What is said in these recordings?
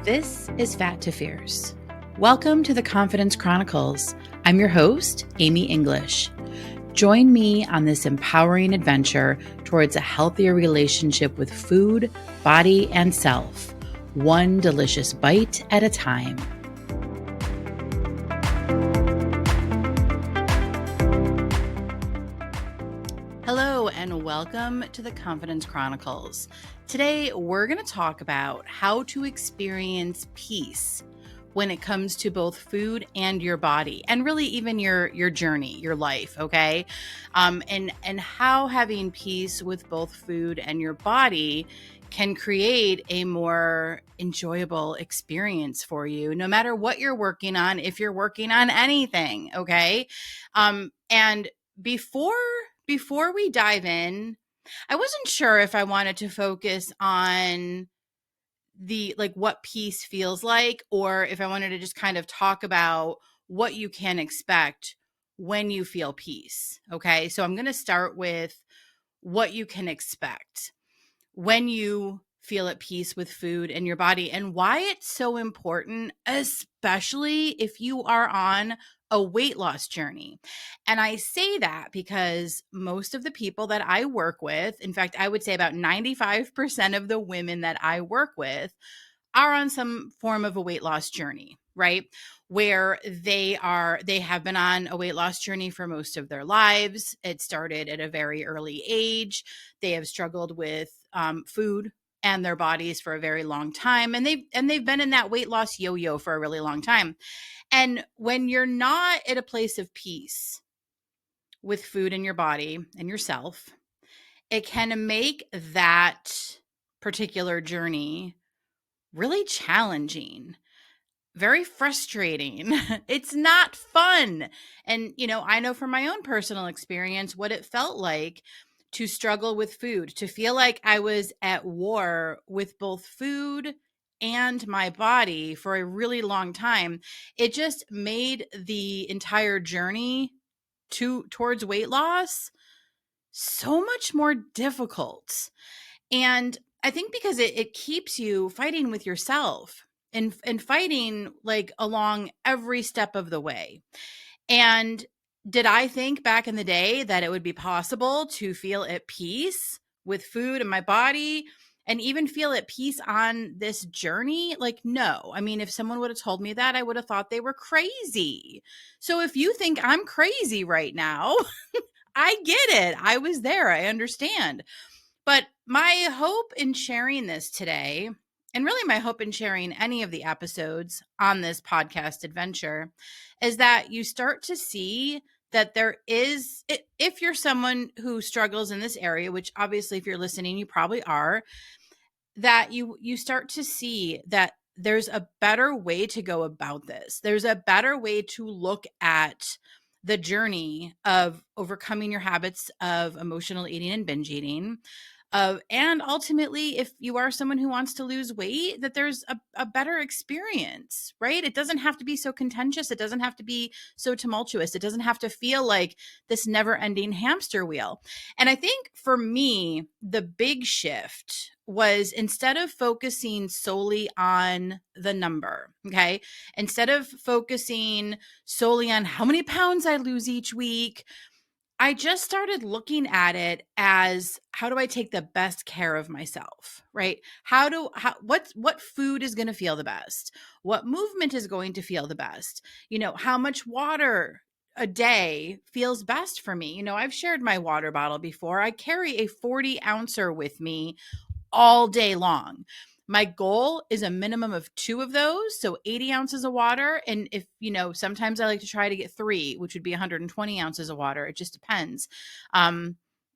This is Fat2Fierce. Welcome to the Confidence Chronicles. I'm your host, Amy English. Join me on this empowering adventure towards a healthier relationship with food, body, and self, one delicious bite at a time. Hello, and welcome to the Confidence Chronicles. Today, we're going to talk about how to experience peace when it comes to both food and your body, and really even your journey, your life, okay? And how having peace with both food and your body can create a more enjoyable experience for you, no matter what you're working on, if you're working on anything, okay? And before we dive in, I wasn't sure if I wanted to focus on what peace feels like, or if I wanted to just kind of talk about what you can expect when you feel peace. Okay. So I'm going to start with what you can expect when you feel at peace with food and your body, and why it's so important, especially if you are on a weight loss journey. And I say that because most of the people that I work with, in fact, I would say about 95% of the women that I work with are on some form of a weight loss journey, right? Where they have been on a weight loss journey for most of their lives. It started at a very early age. They have struggled with food and their bodies for a very long time. And they've been in that weight loss yo-yo for a really long time. And when you're not at a place of peace with food and your body and yourself, it can make that particular journey really challenging, very frustrating. It's not fun. And, I know from my own personal experience what it felt like to struggle with food, to feel like I was at war with both food and my body for a really long time. It just made the entire journey towards weight loss so much more difficult. And I think because it keeps you fighting with yourself and fighting along every step of the way. And did I think back in the day that it would be possible to feel at peace with food and my body and even feel at peace on this journey? No. I mean, if someone would have told me that, I would have thought they were crazy. So if you think I'm crazy right now, I get it. I was there. I understand. But my hope in sharing this today, and really my hope in sharing any of the episodes on this podcast adventure, is that you start to see that there is, if you're someone who struggles in this area, which obviously if you're listening, you probably are, that you start to see that there's a better way to go about this. There's a better way to look at the journey of overcoming your habits of emotional eating and binge eating. And ultimately, if you are someone who wants to lose weight, that there's a better experience, right? It doesn't have to be so contentious. It doesn't have to be so tumultuous. It doesn't have to feel like this never-ending hamster wheel. And I think for me, the big shift was, instead of focusing solely on the number, okay? Instead of focusing solely on how many pounds I lose each week, I just started looking at it as, how do I take the best care of myself, right? What food is going to feel the best? What movement is going to feel the best? How much water a day feels best for me? I've shared my water bottle before. I carry a 40-ouncer with me all day long. My goal is a minimum of 2 of those, so 80 ounces of water. And if, sometimes I like to try to get 3, which would be 120 ounces of water. It just depends.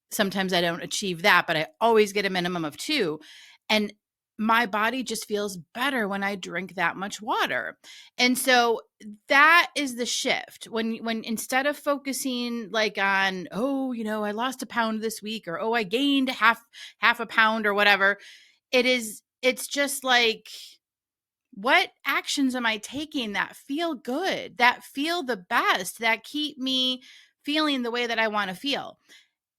Sometimes I don't achieve that, but I always get a minimum of 2. And my body just feels better when I drink that much water. And so that is the shift. When instead of focusing on, I lost a pound this week, or, I gained half a pound or whatever, it's just what actions am I taking that feel good, that feel the best, that keep me feeling the way that I want to feel?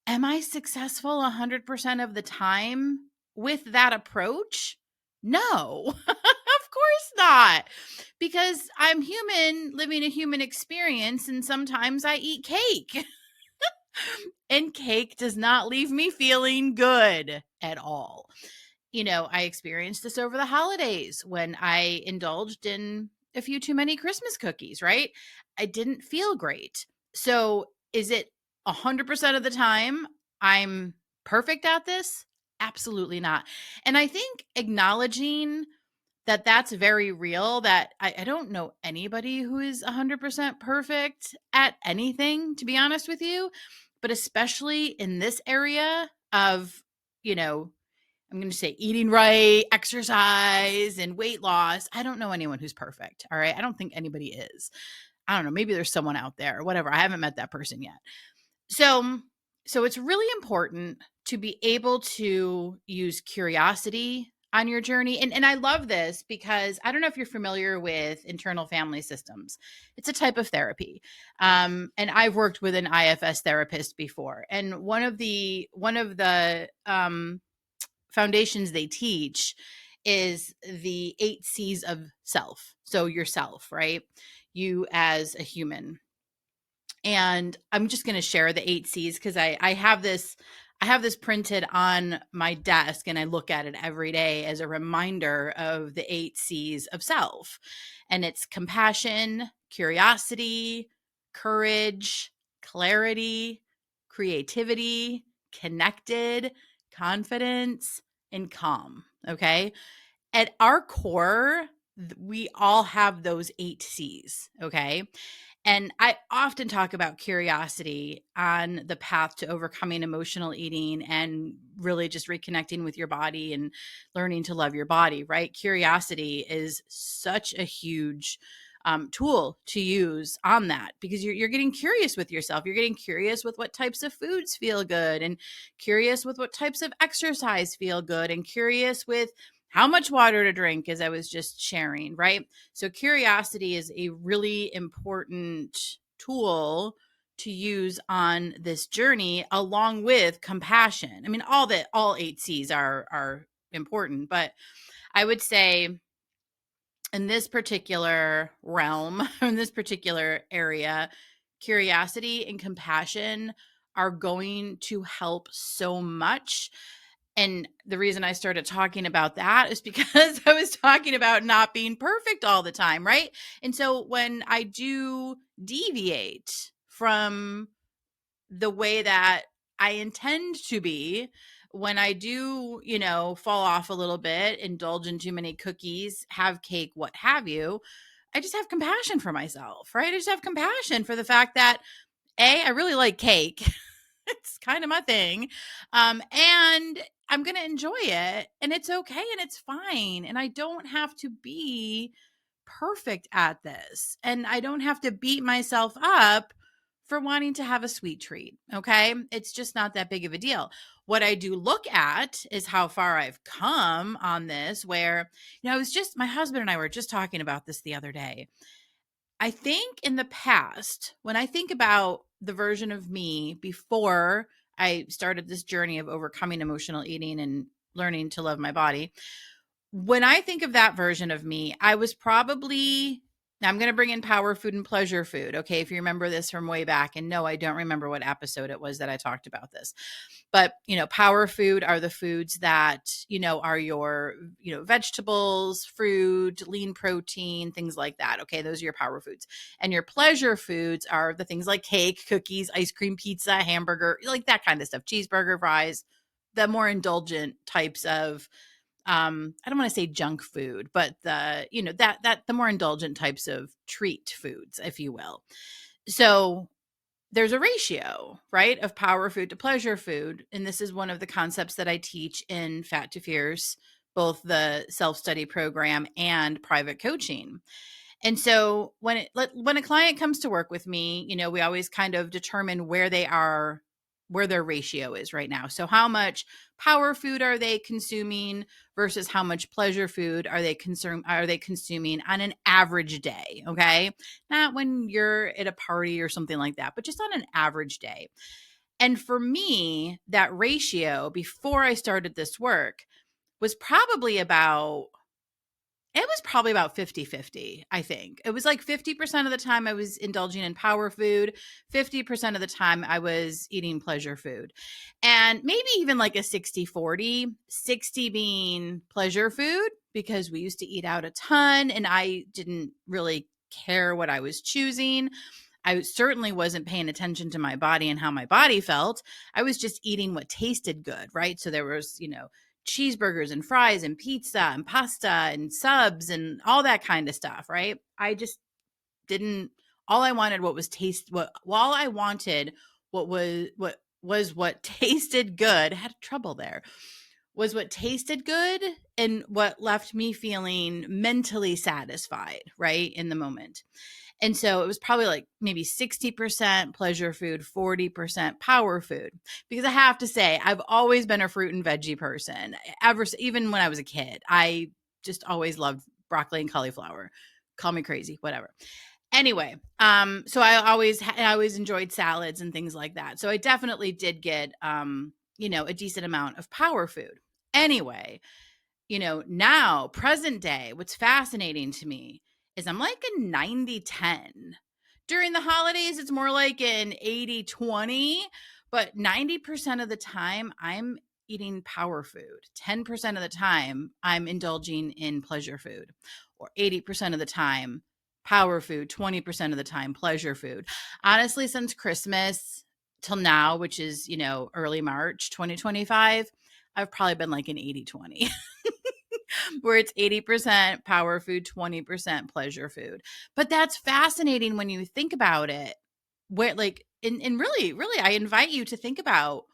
Am I successful 100% of the time with that approach? No, of course course not. Because I'm human living a human experience, and sometimes I eat cake. And cake does not leave me feeling good at all. I experienced this over the holidays when I indulged in a few too many Christmas cookies, right? I didn't feel great. So, is it 100% of the time I'm perfect at this? Absolutely not. And I think acknowledging that that's very real, that I don't know anybody who is 100% perfect at anything, to be honest with you, but especially in this area of, I'm going to say eating right, exercise, and weight loss. I don't know anyone who's perfect. All right. I don't think anybody is. I don't know. Maybe there's someone out there or whatever. I haven't met that person yet. So it's really important to be able to use curiosity on your journey. And I love this because I don't know if you're familiar with internal family systems. It's a type of therapy. And I've worked with an IFS therapist before. And one of the foundations they teach is the 8 C's of self. So yourself, right? You as a human. And I'm just going to share the 8 C's because I have this printed on my desk, and I look at it every day as a reminder of the 8 C's of self. And it's compassion, curiosity, courage, clarity, creativity, connected, confidence, and calm. Okay. At our core, we all have those 8 C's. Okay. And I often talk about curiosity on the path to overcoming emotional eating and really just reconnecting with your body and learning to love your body, right? Curiosity is such a huge tool to use on that because you're getting curious with yourself. You're getting curious with what types of foods feel good, and curious with what types of exercise feel good, and curious with how much water to drink, as I was just sharing, right? So curiosity is a really important tool to use on this journey, along with compassion. I mean, all 8 C's are important, but I would say in this particular realm, in this particular area, curiosity and compassion are going to help so much. And the reason I started talking about that is because I was talking about not being perfect all the time, right? And so when I do deviate from the way that I intend to be, when I do, fall off a little bit, indulge in too many cookies, have cake, what have you, I just have compassion for myself, right? I just have compassion for the fact that I really like cake. It's kind of my thing. And I'm going to enjoy it, and it's okay, and it's fine. And I don't have to be perfect at this. And I don't have to beat myself up for wanting to have a sweet treat. Okay. It's just not that big of a deal. What I do look at is how far I've come on this, where, my husband and I were just talking about this the other day. I think in the past, when I think about the version of me before I started this journey of overcoming emotional eating and learning to love my body, when I think of that version of me, I was probably, now I'm going to bring in power food and pleasure food. Okay. If you remember this from way back, and no, I don't remember what episode it was that I talked about this, but power food are the foods that, are your, vegetables, fruit, lean protein, things like that. Okay. Those are your power foods. And your pleasure foods are the things like cake, cookies, ice cream, pizza, hamburger, like that kind of stuff, cheeseburger, fries, the more indulgent types of, I don't want to say junk food, but that the more indulgent types of treat foods, if you will. So there's a ratio, right, of power food to pleasure food. And this is one of the concepts that I teach in Fat2Fierce, both the self-study program and private coaching. And so when a client comes to work with me, we always kind of determine where they are, where their ratio is right now. So how much power food are they consuming versus how much pleasure food are they consuming on an average day, okay? Not when you're at a party or something like that, but just on an average day. And for me, that ratio before I started this work was probably about It was probably about 50-50, I think. It was like 50% of the time I was indulging in power food, 50% of the time I was eating pleasure food. And maybe even like a 60-40, 60 being pleasure food because we used to eat out a ton and I didn't really care what I was choosing. I certainly wasn't paying attention to my body and how my body felt. I was just eating what tasted good, right? So there was, cheeseburgers and fries and pizza and pasta and subs and all that kind of stuff, right? I just didn't all I wanted what was taste what while I wanted what tasted good, I had trouble there. Was what tasted good and what left me feeling mentally satisfied, right? In the moment. And so it was probably like maybe 60% pleasure food, 40% power food. Because I have to say, I've always been a fruit and veggie person. Even when I was a kid, I just always loved broccoli and cauliflower. Call me crazy, whatever. Anyway, so I always enjoyed salads and things like that. So I definitely did get a decent amount of power food. Anyway, now present day, what's fascinating to me is I'm like a 90-10. During the holidays, it's more like an 80-20, but 90% of the time I'm eating power food. 10% of the time I'm indulging in pleasure food, or 80% of the time power food, 20% of the time pleasure food. Honestly, since Christmas till now, which is, early March 2025, I've probably been like an 80-20. Where it's 80% power food, 20% pleasure food. But that's fascinating when you think about it. Where and really, I invite you to think about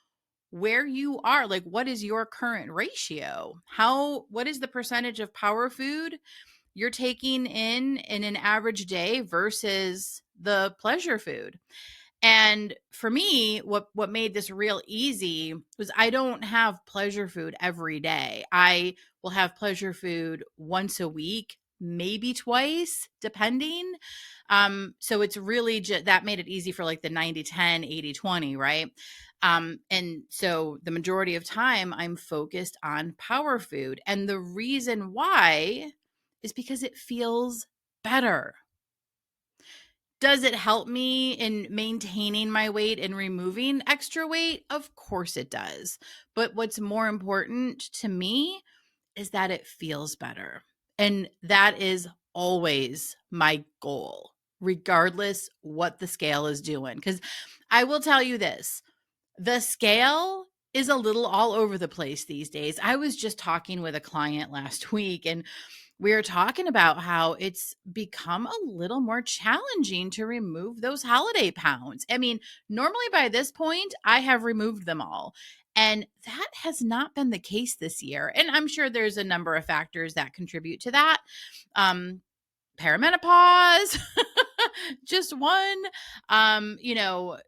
where you are. Like, what is your current ratio? What is the percentage of power food you're taking in an average day versus the pleasure food? And for me, what made this real easy was I don't have pleasure food every day. I will have pleasure food once a week, maybe twice, depending. So it's really that made it easy for like the 90-10, 80-20, right? And so the majority of time I'm focused on power food. And the reason why is because it feels better. Does it help me in maintaining my weight and removing extra weight? Of course it does. But what's more important to me is that it feels better. And that is always my goal, regardless what the scale is doing. Because I will tell you this, the scale is a little all over the place these days. I was just talking with a client last week and we were talking about how it's become a little more challenging to remove those holiday pounds. I mean, normally by this point, I have removed them all. And that has not been the case this year. And I'm sure there's a number of factors that contribute to that. Perimenopause, just one. Um, you know,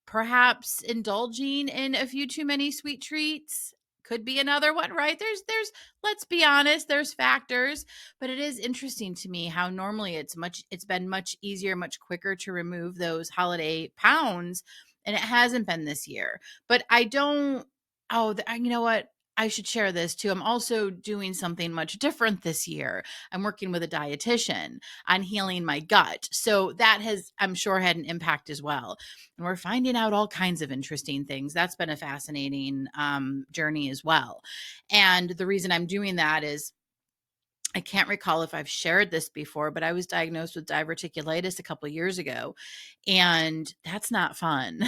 Perhaps indulging in a few too many sweet treats could be another one, right? There's let's be honest, there's factors, but it is interesting to me how normally it's been much easier, much quicker to remove those holiday pounds, and it hasn't been this year. But I don't you know what? I should share this too. I'm also doing something much different this year. I'm working with a dietitian on healing my gut. So that has, I'm sure, had an impact as well. And we're finding out all kinds of interesting things. That's been a fascinating journey as well. And the reason I'm doing that is I can't recall if I've shared this before, but I was diagnosed with diverticulitis a couple of years ago, and that's not fun.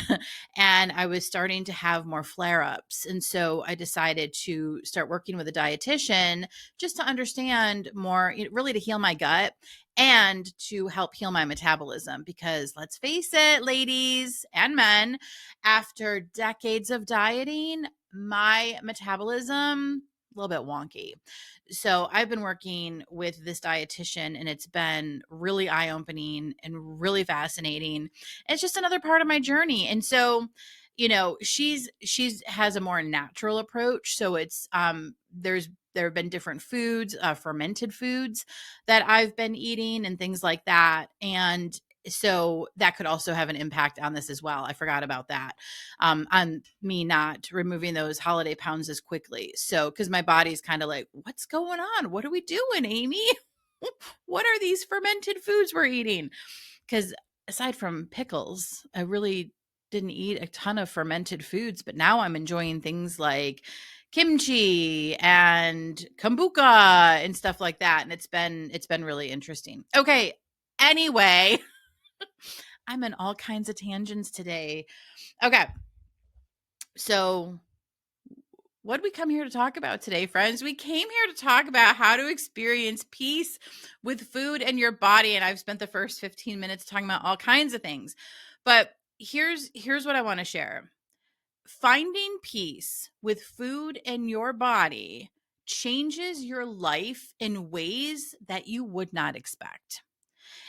And I was starting to have more flare ups. And so I decided to start working with a dietitian just to understand more, really to heal my gut and to help heal my metabolism. Because let's face it, ladies and men, after decades of dieting, my metabolism a little bit wonky. So I've been working with this dietitian and it's been really eye-opening and really fascinating. It's just another part of my journey. And so, she's has a more natural approach. So it's there have been different foods, fermented foods that I've been eating and things like that. And so that could also have an impact on this as well. I forgot about that. On me not removing those holiday pounds as quickly. So, because my body's kind of like, what's going on? What are we doing, Amy? What are these fermented foods we're eating? Because aside from pickles, I really didn't eat a ton of fermented foods, but now I'm enjoying things like kimchi and kombucha and stuff like that, and it's been really interesting. Okay, anyway, I'm in all kinds of tangents today. Okay, so what did we come here to talk about today, friends? We came here to talk about how to experience peace with food and your body. And I've spent the first 15 minutes talking about all kinds of things. But here's what I want to share. Finding peace with food and your body changes your life in ways that you would not expect.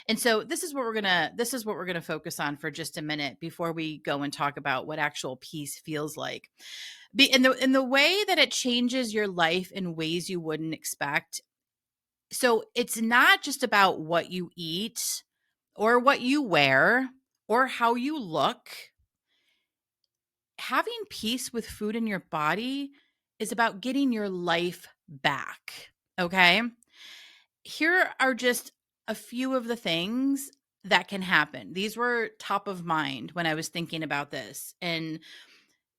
And so this is what we're going to focus on for just a minute before we go and talk about what actual peace feels like. In the way that it changes your life in ways you wouldn't expect. So it's not just about what you eat or what you wear or how you look. Having peace with food in your body is about getting your life back. Okay? Here are just a few of the things that can happen. These were top of mind when I was thinking about this and,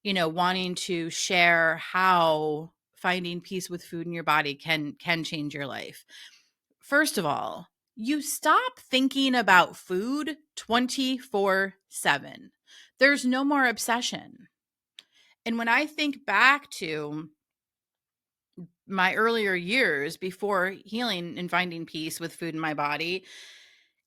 wanting to share how finding peace with food in your body can change your life. First of all, you stop thinking about food 24/7. There's no more obsession. And when I think back to my earlier years before healing and finding peace with food in my body,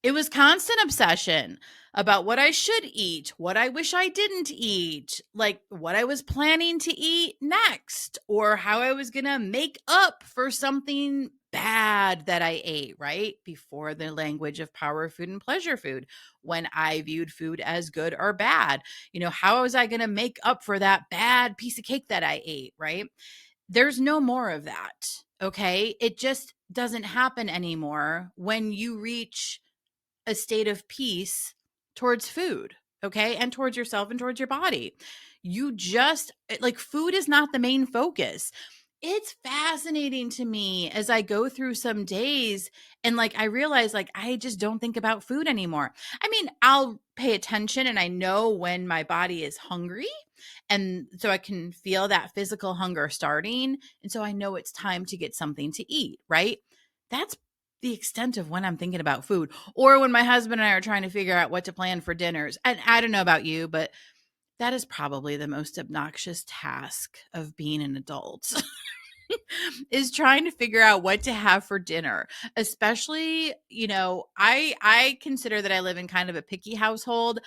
it was constant obsession about what I should eat, what I wish I didn't eat, like what I was planning to eat next, or how I was going to make up for something bad that I ate, right? Before the language of power food and pleasure food, when I viewed food as good or bad, how was I going to make up for that bad piece of cake that I ate, right? There's no more of that. Okay. It just doesn't happen anymore when you reach a state of peace towards food, okay? And towards yourself and towards your body. You just, like, food is not the main focus. It's fascinating to me as I go through some days and, like, I realize, like, I just don't think about food anymore. I mean, I'll pay attention and I know when my body is hungry. And so I can feel that physical hunger starting. And so I know it's time to get something to eat, right? That's the extent of when I'm thinking about food, or when my husband and I are trying to figure out what to plan for dinners. And I don't know about you, but that is probably the most obnoxious task of being an adult is trying to figure out what to have for dinner. Especially, I consider that I live in kind of a picky household.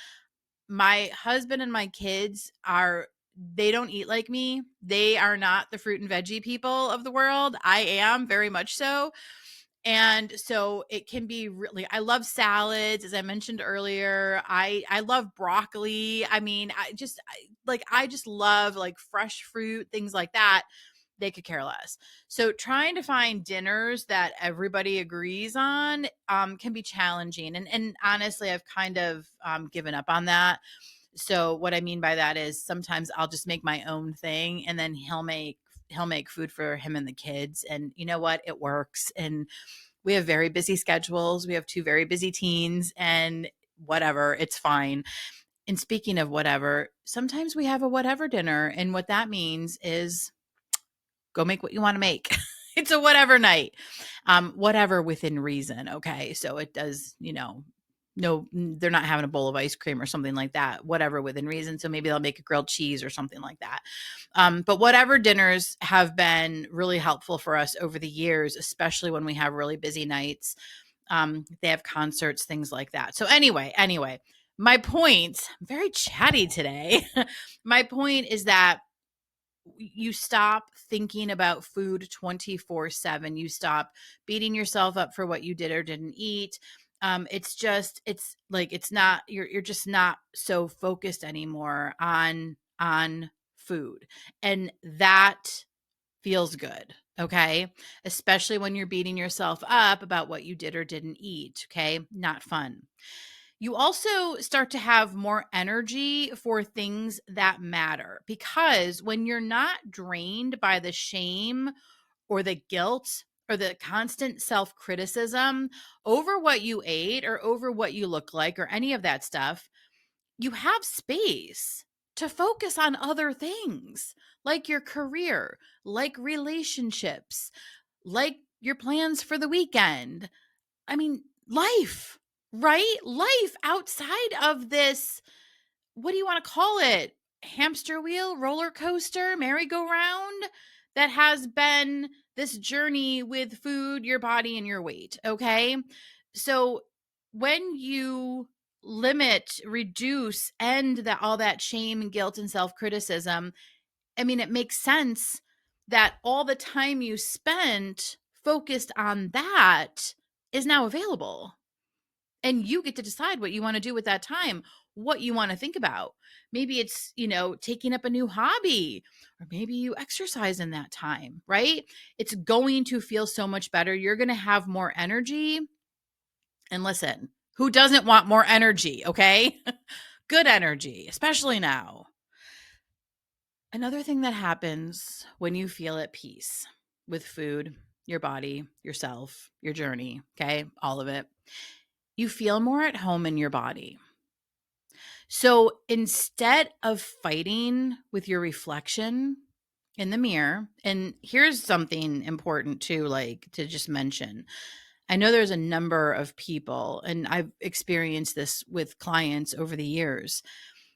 My husband and my kids they don't eat like me. They are not the fruit and veggie people of the world. I am very much so. And so it can be really, I love salads, as I mentioned earlier. I love broccoli. I mean, I just love like fresh fruit, things like that. They could care less. So trying to find dinners that everybody agrees on can be challenging. And honestly, I've kind of given up on that. So what I mean by that is sometimes I'll just make my own thing, and then he'll make food for him and the kids. And you know what? It works. And we have very busy schedules. We have two very busy teens, and whatever, it's fine. And speaking of whatever, sometimes we have a whatever dinner. And what that means is go make what you want to make. It's a whatever night. Whatever within reason. Okay. So it does, no, they're not having a bowl of ice cream or something like that, whatever within reason. So maybe they'll make a grilled cheese or something like that. But whatever dinners have been really helpful for us over the years, especially when we have really busy nights. They have concerts, things like that. So anyway, my point, I'm very chatty today. My point is that you stop thinking about food 24/7. You stop beating yourself up for what you did or didn't eat. It's like, it's not, you're just not so focused anymore on food. And that feels good. Okay. Especially when you're beating yourself up about what you did or didn't eat. Okay. Not fun. You also start to have more energy for things that matter, because when you're not drained by the shame or the guilt or the constant self-criticism over what you ate or over what you look like or any of that stuff, you have space to focus on other things like your career, like relationships, like your plans for the weekend. I mean, life, right? Life outside of this, what do you want to call it? Hamster wheel, roller coaster, merry-go-round that has been this journey with food, your body, and your weight. Okay. So when you limit, reduce, end that all that shame, guilt, and self-criticism, I mean, it makes sense that all the time you spent focused on that is now available. And you get to decide what you want to do with that time, what you want to think about. Maybe it's, taking up a new hobby, or maybe you exercise in that time, right? It's going to feel so much better. You're going to have more energy. And listen, who doesn't want more energy? Okay. Good energy, especially now. Another thing that happens when you feel at peace with food, your body, yourself, your journey, okay, all of it, you feel more at home in your body. So instead of fighting with your reflection in the mirror, and here's something important too, like to just mention. I know there's a number of people, and I've experienced this with clients over the years.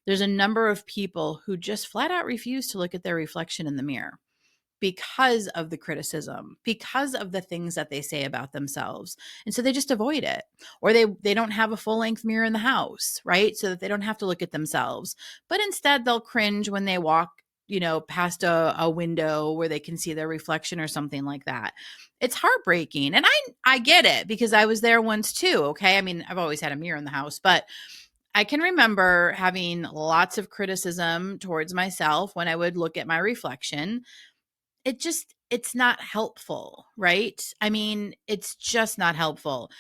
There's a number of people who just flat out refuse to look at their reflection in the mirror because of the criticism, because of the things that they say about themselves. And so they just avoid it. Or they don't have a full-length mirror in the house, right? So that they don't have to look at themselves. But instead they'll cringe when they walk, past a window where they can see their reflection or something like that. It's heartbreaking. And I get it because I was there once too, okay? I mean, I've always had a mirror in the house, but I can remember having lots of criticism towards myself when I would look at my reflection. It's not helpful, right? I mean, it's just not helpful.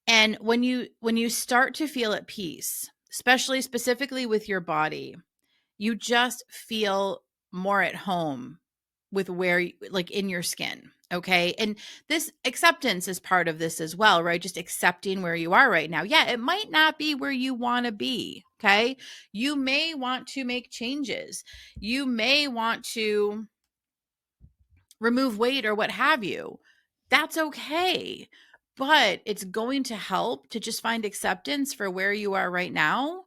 And when you start to feel at peace, especially specifically with your body, you just feel more at home with like in your skin. Okay. And this acceptance is part of this as well, right? Just accepting where you are right now. Yeah, it might not be where you want to be. Okay. You may want to make changes. You may want to remove weight or what have you. That's okay. But it's going to help to just find acceptance for where you are right now.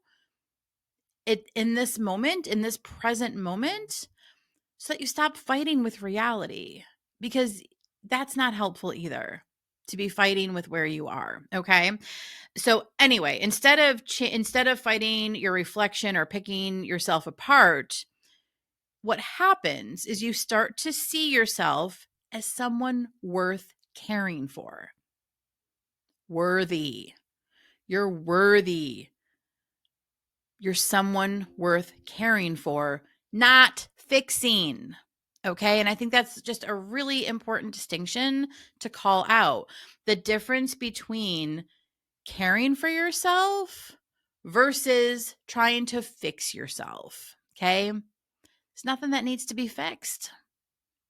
In this moment, in this present moment, so that you stop fighting with reality, because that's not helpful either, to be fighting with where you are. Okay. So anyway, instead of fighting your reflection or picking yourself apart, what happens is you start to see yourself as someone worth caring for. Worthy. You're worthy. You're someone worth caring for, not fixing. Okay. And I think that's just a really important distinction to call out. The difference between caring for yourself versus trying to fix yourself. Okay. There's nothing that needs to be fixed.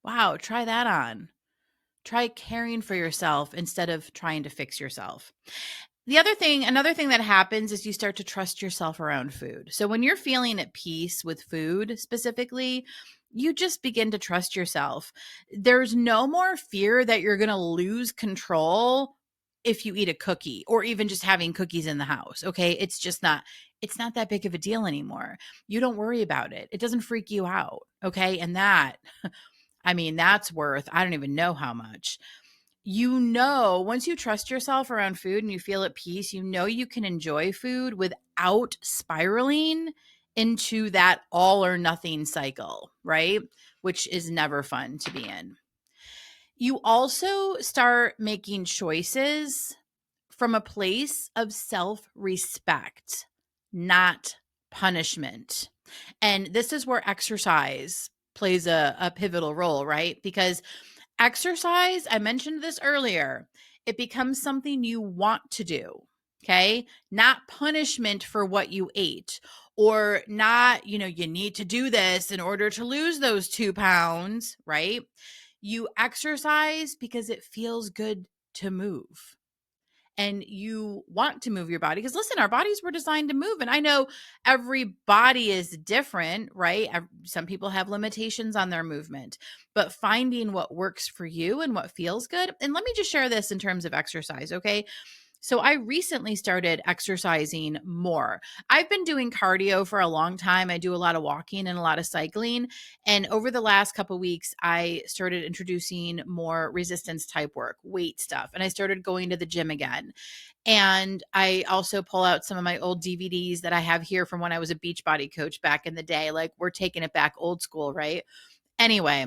Wow. Try that on. Try caring for yourself instead of trying to fix yourself. Another thing that happens is you start to trust yourself around food. So when you're feeling at peace with food specifically, you just begin to trust yourself. There's no more fear that you're going to lose control if you eat a cookie or even just having cookies in the house. Okay. It's not that big of a deal anymore. You don't worry about it. It doesn't freak you out. Okay. And that's worth, I don't even know how much. Once you trust yourself around food and you feel at peace, you can enjoy food without spiraling into that all or nothing cycle, right? Which is never fun to be in. You also start making choices from a place of self-respect, not punishment. And this is where exercise plays a pivotal role, right? Because exercise, I mentioned this earlier, it becomes something you want to do, okay? Not punishment for what you ate, or not, you need to do this in order to lose those 2 pounds, right? You exercise because it feels good to move. And you want to move your body because listen, our bodies were designed to move. And I know every body is different, right? Some people have limitations on their movement, but finding what works for you and what feels good. And let me just share this in terms of exercise, okay? So I recently started exercising more. I've been doing cardio for a long time. I do a lot of walking and a lot of cycling. And over the last couple of weeks, I started introducing more resistance type work, weight stuff, and I started going to the gym again. And I also pull out some of my old DVDs that I have here from when I was a Beachbody coach back in the day. Like we're taking it back old school, right? Anyway,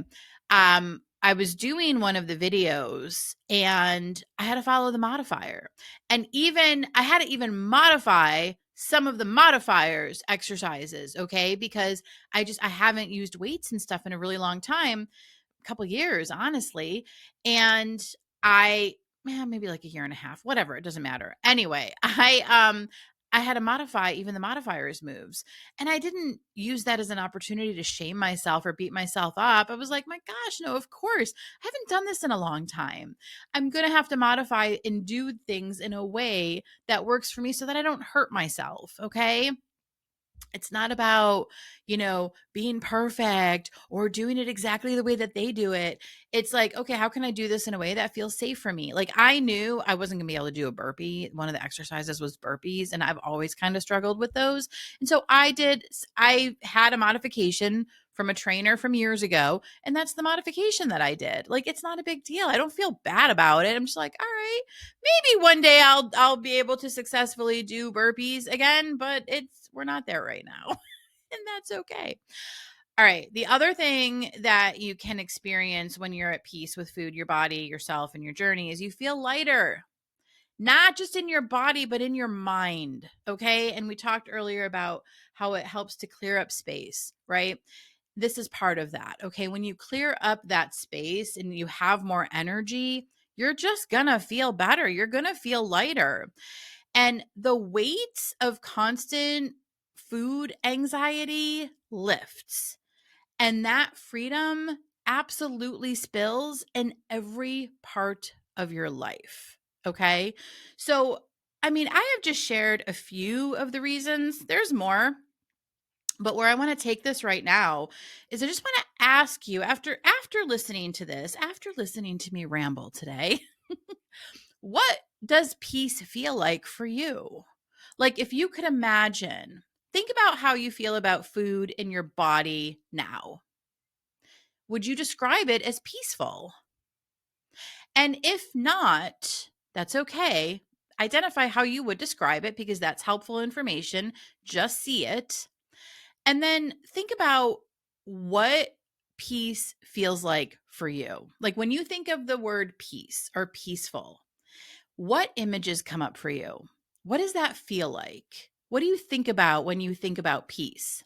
I was doing one of the videos and I had to follow the modifier. And even I had to even modify some of the modifiers exercises, okay? Because I haven't used weights and stuff in a really long time, couple years, honestly. And I, maybe like a year and a half, whatever, it doesn't matter. Anyway, I had to modify even the modifiers moves. And I didn't use that as an opportunity to shame myself or beat myself up. I was like, my gosh, no, of course. I haven't done this in a long time. I'm going to have to modify and do things in a way that works for me so that I don't hurt myself. Okay. It's not about, being perfect or doing it exactly the way that they do it. It's like, okay, how can I do this in a way that feels safe for me? Like I knew I wasn't going to be able to do a burpee. One of the exercises was burpees, and I've always kind of struggled with those. And so I had a modification from a trainer from years ago, and that's the modification that I did. Like it's not a big deal. I don't feel bad about it. I'm just like, all right, maybe one day I'll be able to successfully do burpees again, but we're not there right now. And that's okay. All right. The other thing that you can experience when you're at peace with food, your body, yourself, and your journey is you feel lighter, not just in your body, but in your mind. Okay. And we talked earlier about how it helps to clear up space, right? This is part of that. Okay. When you clear up that space and you have more energy, you're just going to feel better. You're going to feel lighter. And the weight of constant food anxiety lifts. And that freedom absolutely spills in every part of your life. Okay. So, I have just shared a few of the reasons. There's more. But where I want to take this right now is I just want to ask you after listening to this, after listening to me ramble today, what does peace feel like for you? Like if you could imagine, think about how you feel about food in your body now. Would you describe it as peaceful? And if not, that's okay. Identify how you would describe it because that's helpful information. Just see it. And then think about what peace feels like for you. Like when you think of the word peace or peaceful, what images come up for you? What does that feel like? What do you think about when you think about peace?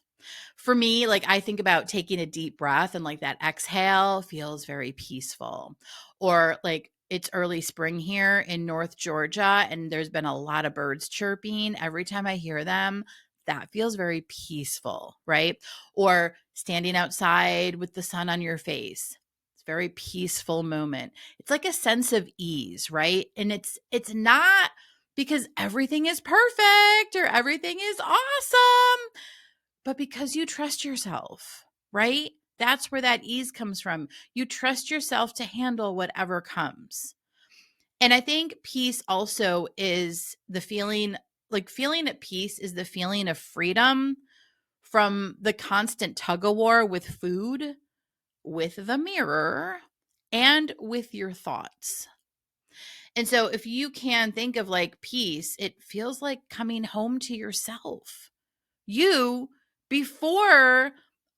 For me, like I think about taking a deep breath and like that exhale feels very peaceful. Or like it's early spring here in North Georgia and there's been a lot of birds chirping. Every time I hear them, that feels very peaceful, right? Or standing outside with the sun on your face. It's a very peaceful moment. It's like a sense of ease, right? And it's not because everything is perfect or everything is awesome, but because you trust yourself, right? That's where that ease comes from. You trust yourself to handle whatever comes. And I think peace also is the feeling, like feeling at peace is the feeling of freedom from the constant tug of war with food, with the mirror, and with your thoughts. And so if you can think of like peace, it feels like coming home to yourself. You, before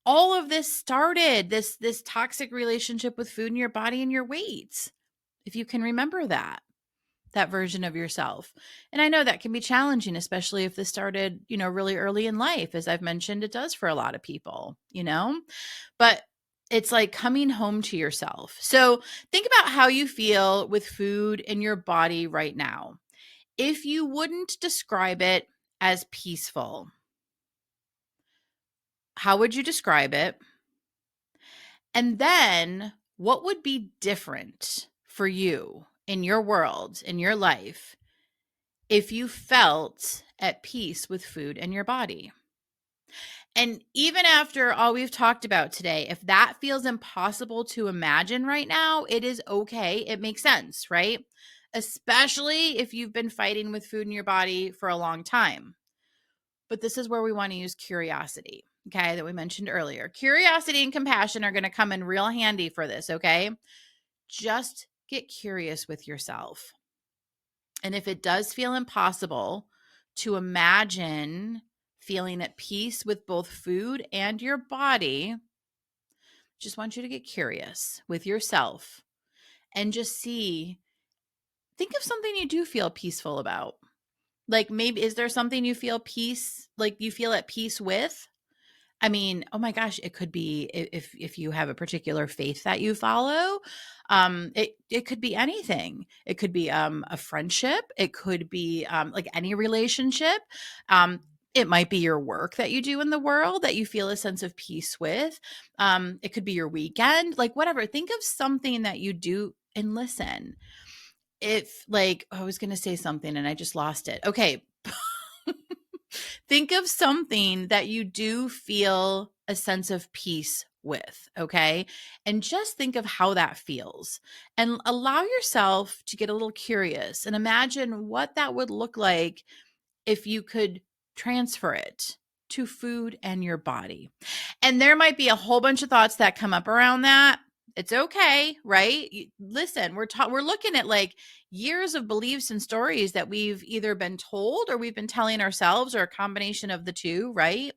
all of this started, this toxic relationship with food and your body and your weight. If you can remember that version of yourself. And I know that can be challenging, especially if this started, really early in life. As I've mentioned, it does for a lot of people, but it's like coming home to yourself. So think about how you feel with food in your body right now. If you wouldn't describe it as peaceful, how would you describe it? And then what would be different for you in your world, in your life, if you felt at peace with food and your body? And even after all we've talked about today, if that feels impossible to imagine right now, it is okay. It makes sense, right? Especially if you've been fighting with food in your body for a long time. But this is where we want to use curiosity, okay, that we mentioned earlier. Curiosity and compassion are going to come in real handy for this, okay? Just get curious with yourself. And if it does feel impossible to imagine feeling at peace with both food and your body, just want you to get curious with yourself and just think of something you do feel peaceful about. Like, maybe, is there something you feel at peace with? I mean, oh my gosh, it could be if you have a particular faith that you follow. It could be anything. It could be a friendship. It could be like any relationship. It might be your work that you do in the world that you feel a sense of peace with. It could be your weekend, like whatever. Think of something that you do and listen. If like, I was going to say something and I just lost it. Okay. Think of something that you do feel a sense of peace with, okay? And just think of how that feels and allow yourself to get a little curious and imagine what that would look like if you could transfer it to food and your body. And there might be a whole bunch of thoughts that come up around that. It's okay, right? Listen, we're looking at like years of beliefs and stories that we've either been told or we've been telling ourselves, or a combination of the two, right?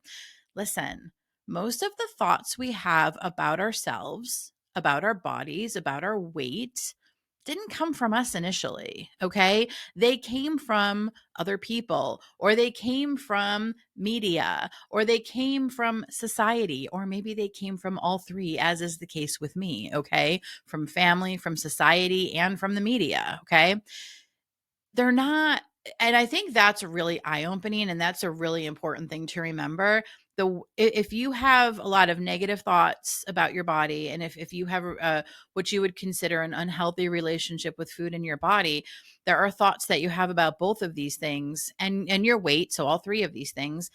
Listen, most of the thoughts we have about ourselves, about our bodies, about our weight didn't come from us initially, okay? They came from other people, or they came from media, or they came from society, or maybe they came from all three, as is the case with me, okay? From family, from society, and from the media, okay? They're not, and I think that's really eye-opening, and that's a really important thing to remember. If you have a lot of negative thoughts about your body, and if you have what you would consider an unhealthy relationship with food in your body, there are thoughts that you have about both of these things and your weight, so all three of these things.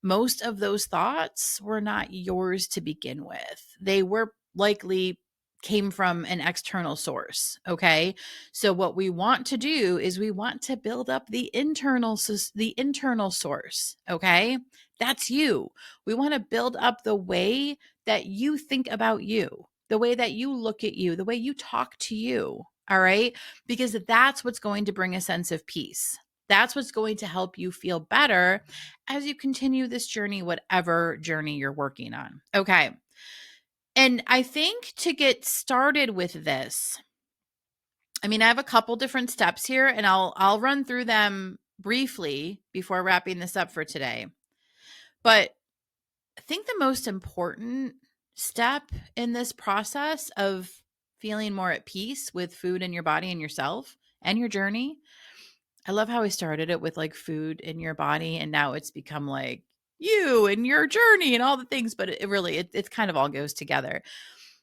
Most of those thoughts were not yours to begin with. They were likely came from an external source, okay? So what we want to do is we want to build up the internal source, okay? That's you. We want to build up the way that you think about you, the way that you look at you, the way you talk to you, all right? Because that's what's going to bring a sense of peace. That's what's going to help you feel better as you continue this journey, whatever journey you're working on. Okay. And I think to get started with this, I mean, I have a couple different steps here, and I'll run through them briefly before wrapping this up for today. But I think the most important step in this process of feeling more at peace with food and your body and yourself and your journey, I love how I started it with like food in your body, and now it's become like you and your journey and all the things, but it really, it kind of all goes together.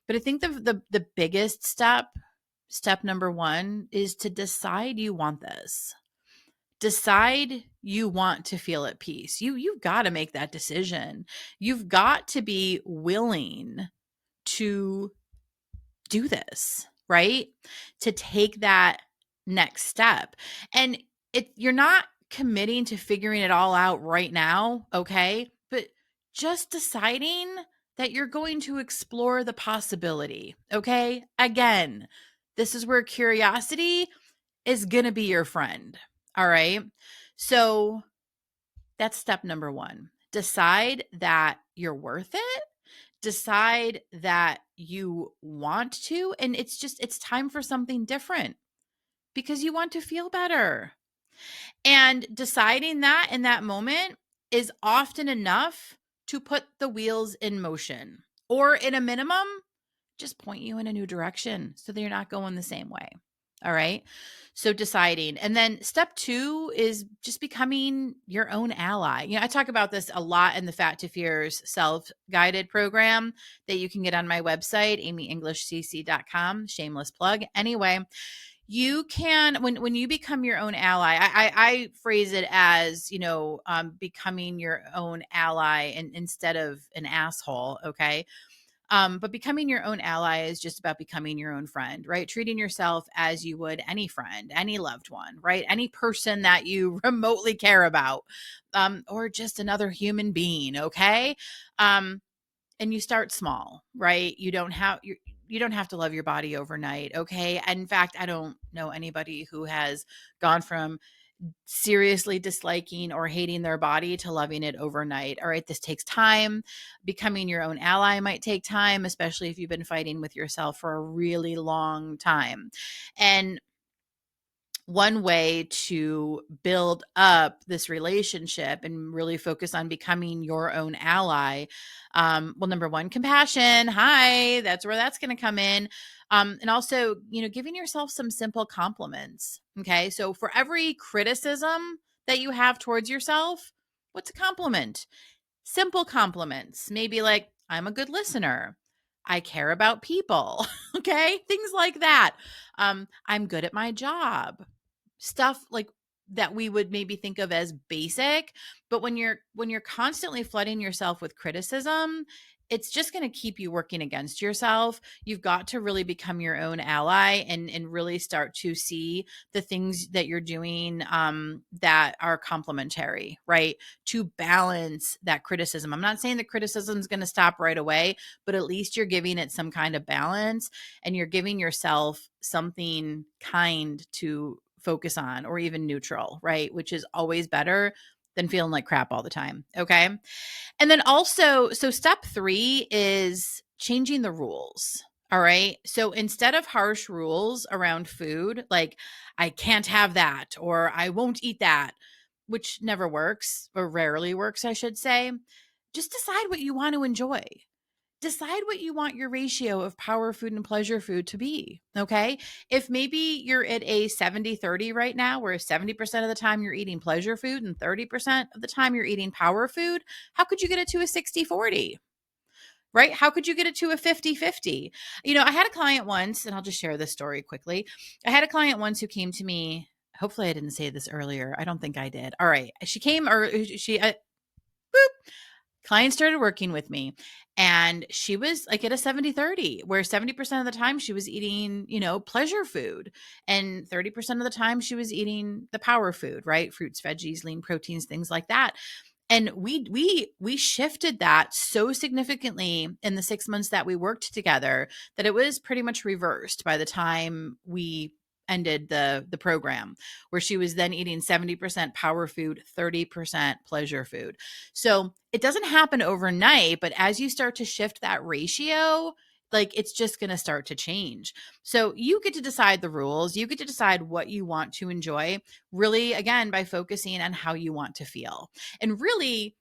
But I think the biggest step number one, is to decide you want this. Decide you want to feel at peace. You've got to make that decision. You've got to be willing to do this, right? To take that next step. And you're not committing to figuring it all out right now, okay? But just deciding that you're going to explore the possibility, okay? Again, this is where curiosity is going to be your friend, all right? So that's step number one. Decide that you're worth it. Decide that you want to, and it's time for something different because you want to feel better. And deciding that in that moment is often enough to put the wheels in motion, or in a minimum, just point you in a new direction so that you're not going the same way. All right. So deciding. And then step 2 is just becoming your own ally. I talk about this a lot in the Fat2Fierce self-guided program that you can get on my website, amyenglishcc.com. Shameless plug. Anyway, you can, when you become your own ally, I phrase it as, becoming your own ally and instead of an asshole. Okay. But becoming your own ally is just about becoming your own friend, right? Treating yourself as you would any friend, any loved one, right? Any person that you remotely care about, or just another human being. Okay. And you start small, right? You don't have to love your body overnight. Okay. In fact, I don't know anybody who has gone from seriously disliking or hating their body to loving it overnight. All right, this takes time. Becoming your own ally might take time, especially if you've been fighting with yourself for a really long time. And one way to build up this relationship and really focus on becoming your own ally, well, number one, compassion. Hi, that's where that's going to come in. And also, giving yourself some simple compliments. Okay. So for every criticism that you have towards yourself, what's a compliment? Simple compliments, maybe like, I'm a good listener. I care about people. Okay. Things like that. I'm good at my job. Stuff like that we would maybe think of as basic, but when you're constantly flooding yourself with criticism, it's just going to keep you working against yourself. You've got to really become your own ally and really start to see the things that you're doing that are complementary, right? To balance that criticism. I'm not saying the criticism is going to stop right away, but at least you're giving it some kind of balance and you're giving yourself something kind to focus on, or even neutral, right? Which is always better than feeling like crap all the time. Okay. And then also, so step 3 is changing the rules. All right. So instead of harsh rules around food, like I can't have that or I won't eat that, which never works or rarely works, I should say, just decide what you want to enjoy. Decide what you want your ratio of power food and pleasure food to be. Okay. If maybe you're at a 70-30 right now, where 70% of the time you're eating pleasure food and 30% of the time you're eating power food, how could you get it to a 60-40? Right? How could you get it to a 50-50? I had a client once, and I'll just share this story quickly. I had a client once who came to me. Hopefully, I didn't say this earlier. I don't think I did. All right. She came, or she, client started working with me and she was like at a 70-30, where 70% of the time she was eating, pleasure food, and 30% of the time she was eating the power food, right? Fruits, veggies, lean proteins, things like that. And we shifted that so significantly in the 6 months that we worked together that it was pretty much reversed by the time we ended the program, where she was then eating 70% power food, 30% pleasure food. So it doesn't happen overnight, but as you start to shift that ratio, like it's just going to start to change. So you get to decide the rules. You get to decide what you want to enjoy, really, again, by focusing on how you want to feel. And really,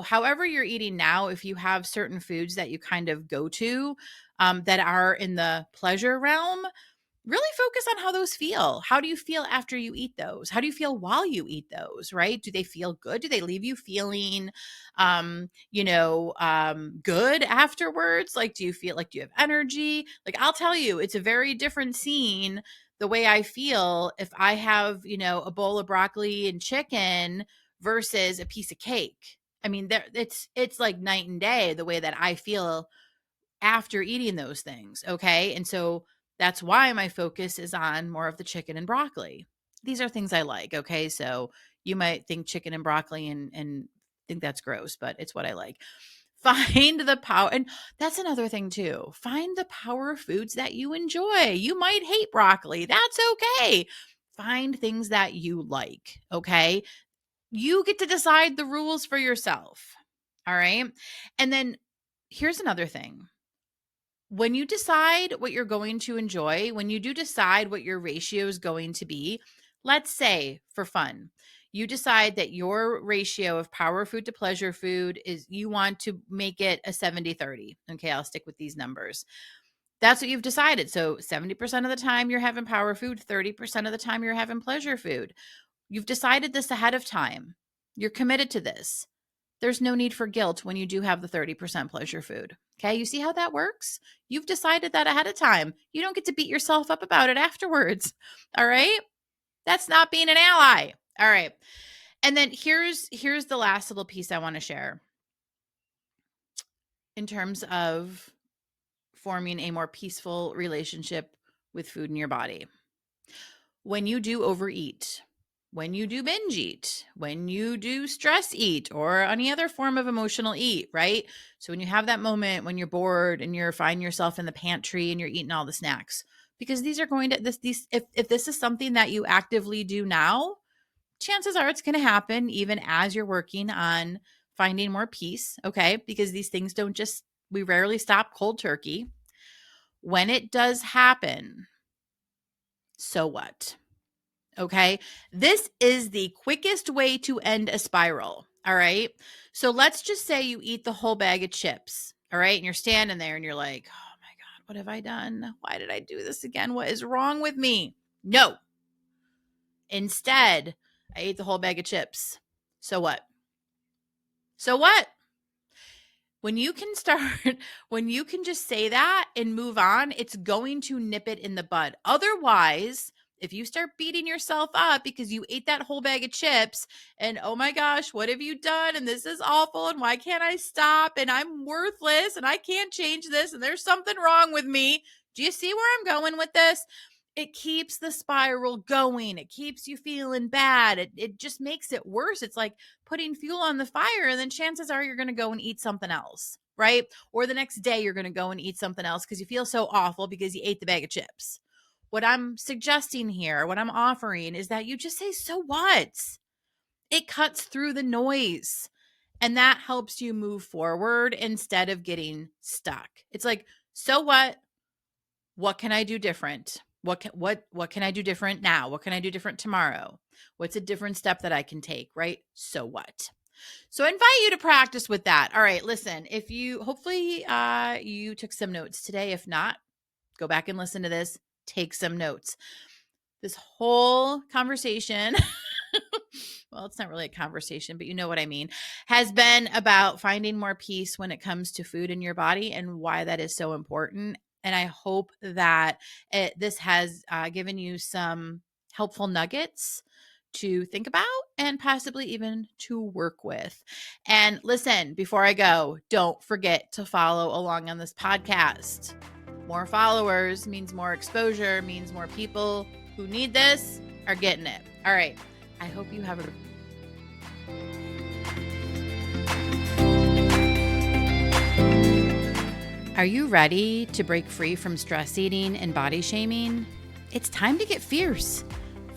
however you're eating now, if you have certain foods that you kind of go to that are in the pleasure realm, really focus on how those feel. How do you feel after you eat those? How do you feel while you eat those, right? Do they feel good? Do they leave you feeling good afterwards? Like, do you have energy? Like, I'll tell you, it's a very different scene the way I feel if I have, a bowl of broccoli and chicken versus a piece of cake. I mean, it's like night and day the way that I feel after eating those things. Okay. And so that's why my focus is on more of the chicken and broccoli. These are things I like. Okay. So you might think chicken and broccoli and think that's gross, but it's what I like. Find the power. And that's another thing too. Find the power foods that you enjoy. You might hate broccoli. That's okay. Find things that you like. Okay. You get to decide the rules for yourself. All right. And then here's another thing. When you decide what you're going to enjoy, when you do decide what your ratio is going to be, let's say for fun, you decide that your ratio of power food to pleasure food is, you want to make it a 70-30. Okay, I'll stick with these numbers. That's what you've decided. So 70% of the time you're having power food, 30% of the time you're having pleasure food. You've decided this ahead of time. You're committed to this. There's no need for guilt when you do have the 30% pleasure food. Okay. You see how that works? You've decided that ahead of time. You don't get to beat yourself up about it afterwards. All right. That's not being an ally. All right. And then here's the last little piece I want to share in terms of forming a more peaceful relationship with food in your body. When you do overeat, when you do binge eat, when you do stress eat, or any other form of emotional eat, right? So when you have that moment when you're bored and you're finding yourself in the pantry and you're eating all the snacks, because these are going to if this is something that you actively do now, chances are it's going to happen even as you're working on finding more peace, okay? Because these things we rarely stop cold turkey. When it does happen, so what? Okay. This is the quickest way to end a spiral. All right. So let's just say you eat the whole bag of chips. All right. And you're standing there and you're like, oh my God, what have I done? Why did I do this again? What is wrong with me? No. Instead, I ate the whole bag of chips. So what? So what? When you can just say that and move on, it's going to nip it in the bud. Otherwise, if you start beating yourself up because you ate that whole bag of chips and, oh my gosh, what have you done? And this is awful. And why can't I stop? And I'm worthless and I can't change this. And there's something wrong with me. Do you see where I'm going with this? It keeps the spiral going. It keeps you feeling bad. It just makes it worse. It's like putting fuel on the fire, and then chances are you're going to go and eat something else, right? Or the next day you're going to go and eat something else because you feel so awful because you ate the bag of chips. What I'm suggesting here, what I'm offering is that you just say, so what? It cuts through the noise, and that helps you move forward instead of getting stuck. It's like, so what? What can I do different? What can I do different now? What can I do different tomorrow? What's a different step that I can take, right? So what? So I invite you to practice with that. All right, listen, if you hopefully you took some notes today. If not, go back and listen to this. Take some notes. This whole conversation, well, it's not really a conversation, but you know what I mean, has been about finding more peace when it comes to food in your body and why that is so important. And I hope that this has given you some helpful nuggets to think about and possibly even to work with. And listen, before I go, don't forget to follow along on this podcast. More followers means more exposure, means more people who need this are getting it. All right. I hope you have a Are you ready to break free from stress eating and body shaming? It's time to get fierce.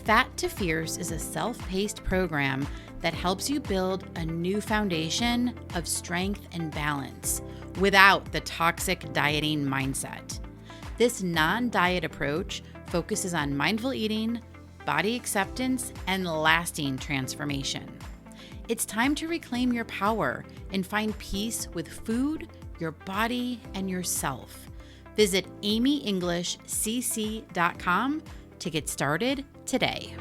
Fat2Fierce is a self-paced program that helps you build a new foundation of strength and balance without the toxic dieting mindset. This non-diet approach focuses on mindful eating, body acceptance, and lasting transformation. It's time to reclaim your power and find peace with food, your body, and yourself. Visit amyenglishcc.com to get started today.